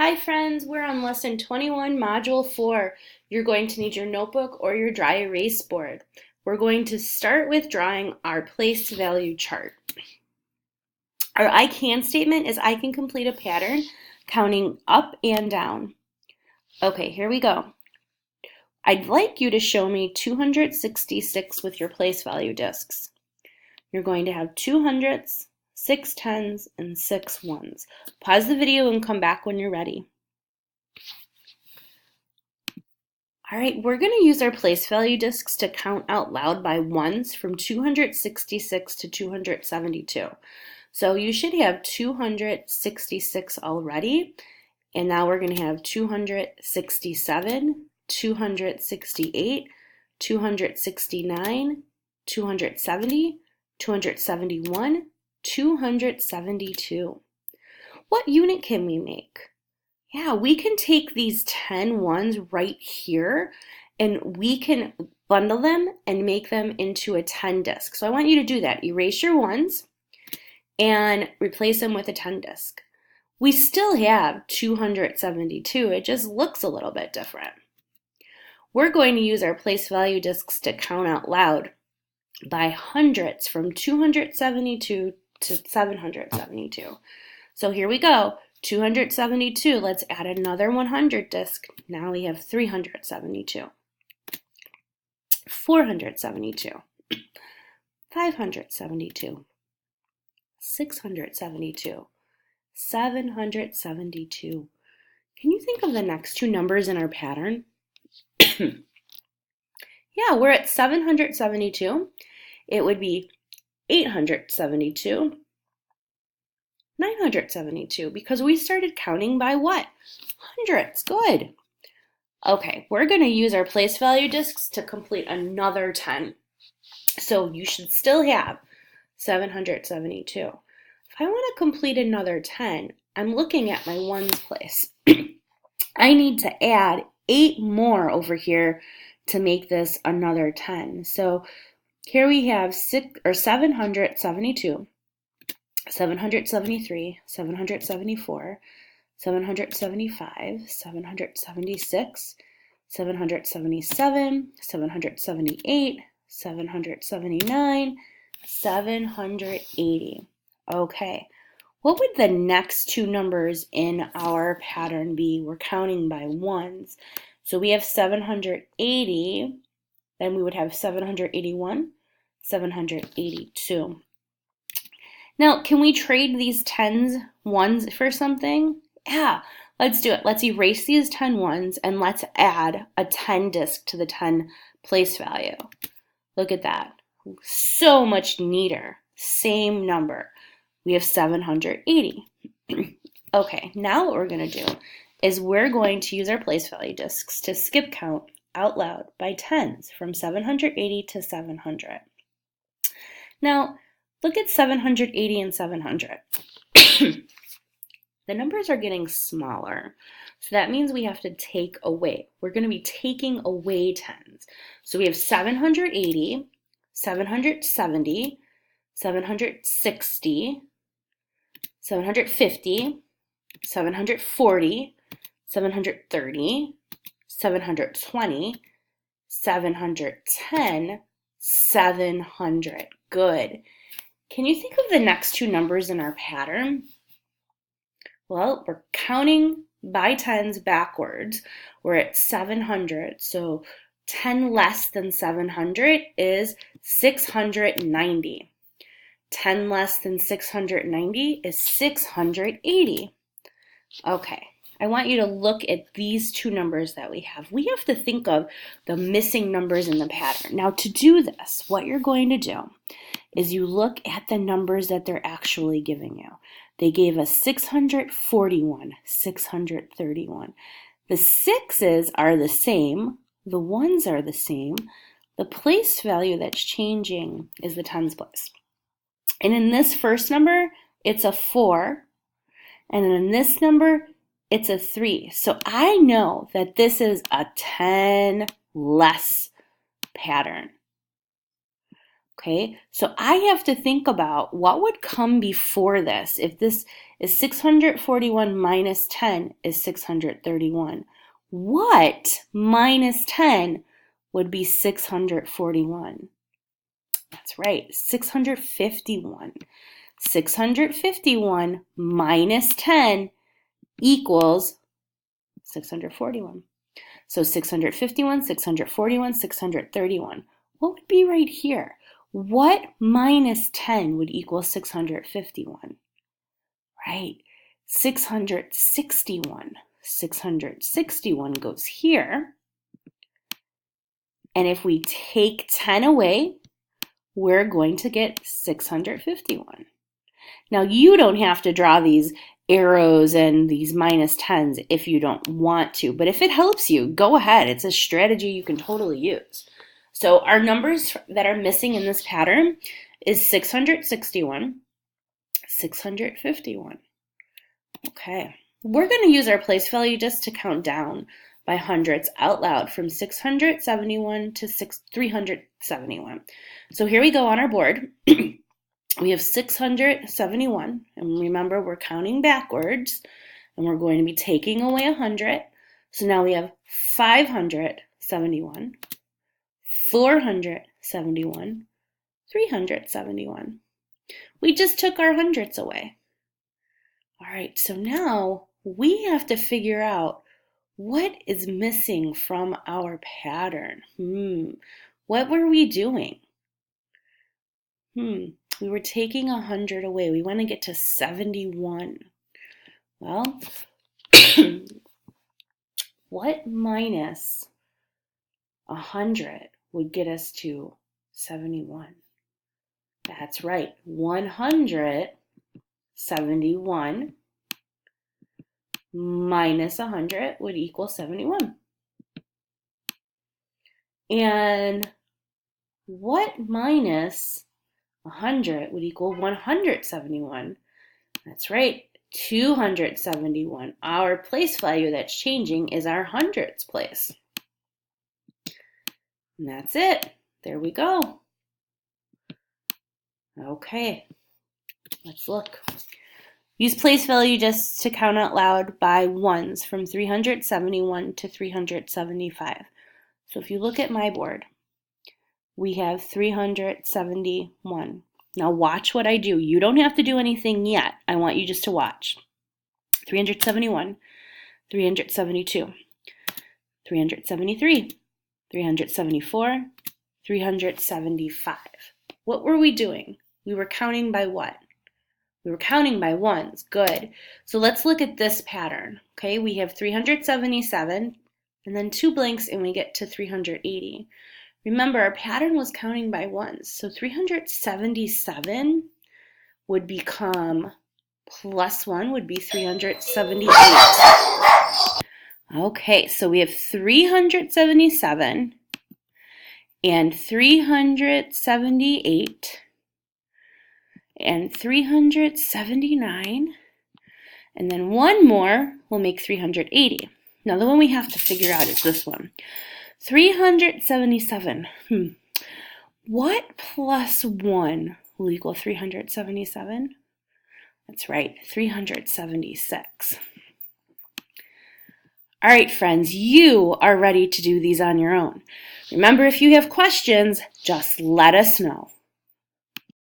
Hi friends, we're on lesson 21, module 4. You're going to need your notebook or your dry erase board. We're going to start with drawing our place value chart. Our I can statement is I can complete a pattern counting up and down. Okay, here we go. I'd like you to show me 266 with your place value discs. You're going to have 2 hundredths, 6 tens, and 6 ones. Pause the video and come back when you're ready. All right, we're going to use our place value discs to count out loud by ones from 266 to 272. So you should have 266 already, and now we're going to have 267, 268, 269, 270, 271, 272. What unit can we make? Yeah, we can take these 10 ones right here and we can bundle them and make them into a 10 disc. So I want you to do that. Erase your ones and replace them with a 10 disc. We still have 272. It just looks a little bit different. We're going to use our place value discs to count out loud by hundredths from 272 to 772. So here we go. 272, let's add another 100 disc. Now we have 372, 472, 572, 672, 772. Can you think of the next two numbers in our pattern? Yeah, we're at 772. It would be 872. 972, because we started counting by what? Hundredths. Good. Okay, we're going to use our place value discs to complete another 10. So you should still have 772. If I want to complete another 10, I'm looking at my ones place. I need to add 8 more over here to make this another 10. So here we have 772. 773, 774, 775, 776, 777, 778, 779, 780. Okay, what would the next two numbers in our pattern be? We're counting by ones. So we have 780, then we would have 781, 782. Now, can we trade these 10s, ones for something? Yeah, let's do it. Let's erase these 10 ones and let's add a 10 disc to the 10 place value. Look at that. So much neater. Same number. We have 780. Okay, now what we're going to do is we're going to use our place value discs to skip count out loud by 10s from 780 to 700. Now, look at 780 and 700. The numbers are getting smaller, so that means we have to take away. We're going to be taking away 10s. So we have 780, 770, 760, 750, 740, 730, 720, 710, 700. Good. Can you think of the next two numbers in our pattern? Well, we're counting by 10s backwards. We're at 700, so 10 less than 700 is 690. 10 less than 690 is 680. Okay, I want you to look at these two numbers that we have. We have to think of the missing numbers in the pattern. Now, to do this, what you're going to do is you look at the numbers that they're actually giving you. They gave us 641, 631. The 6s are the same. The 1s are the same. The place value that's changing is the tens place. And in this first number, it's a 4. And in this number, it's a 3. So I know that this is a 10 less pattern. Okay, so I have to think about what would come before this. If this is 641 minus 10 is 631. What minus 10 would be 641? That's right, 651. 651 minus 10 equals 641. So 651, 641, 631. What would be right here? What minus 10 would equal 651? Right, 661. 661 goes here. And if we take 10 away, we're going to get 651. Now, you don't have to draw these arrows and these minus 10s if you don't want to, but if it helps you, go ahead. It's a strategy you can totally use. So our numbers that are missing in this pattern is 661, 651. Okay, we're going to use our place value just to count down by hundreds out loud from 671 to 371. So here we go on our board. We have 671, and remember we're counting backwards, and we're going to be taking away 100. So now we have 571, 471, 371. We just took our hundreds away. All right, so now we have to figure out what is missing from our pattern. What were we doing? We were taking 100 away. We want to get to 71. Well, what minus 100 would get us to 71? That's right, 171 minus 100 would equal 71. And what minus 100 would equal 171? That's right, 271. Our place value that's changing is our hundreds place. And that's it. There we go. Okay, let's look. Use place value just to count out loud by ones from 371 to 375. So if you look at my board, we have 371. Now watch what I do. You don't have to do anything yet. I want you just to watch. 371, 372, 373, 374, 375. What were we doing? We were counting by what? We were counting by ones. Good. So let's look at this pattern. Okay, we have 377 and then two blanks and we get to 380. Remember, our pattern was counting by ones. So 377 would become plus 1 would be 378. Okay, so we have 377 and 378 and 379, and then one more will make 380. Now the one we have to figure out is this one. 377. What plus 1 will equal 377? That's right, 376. All right, friends, you are ready to do these on your own. Remember, if you have questions, just let us know.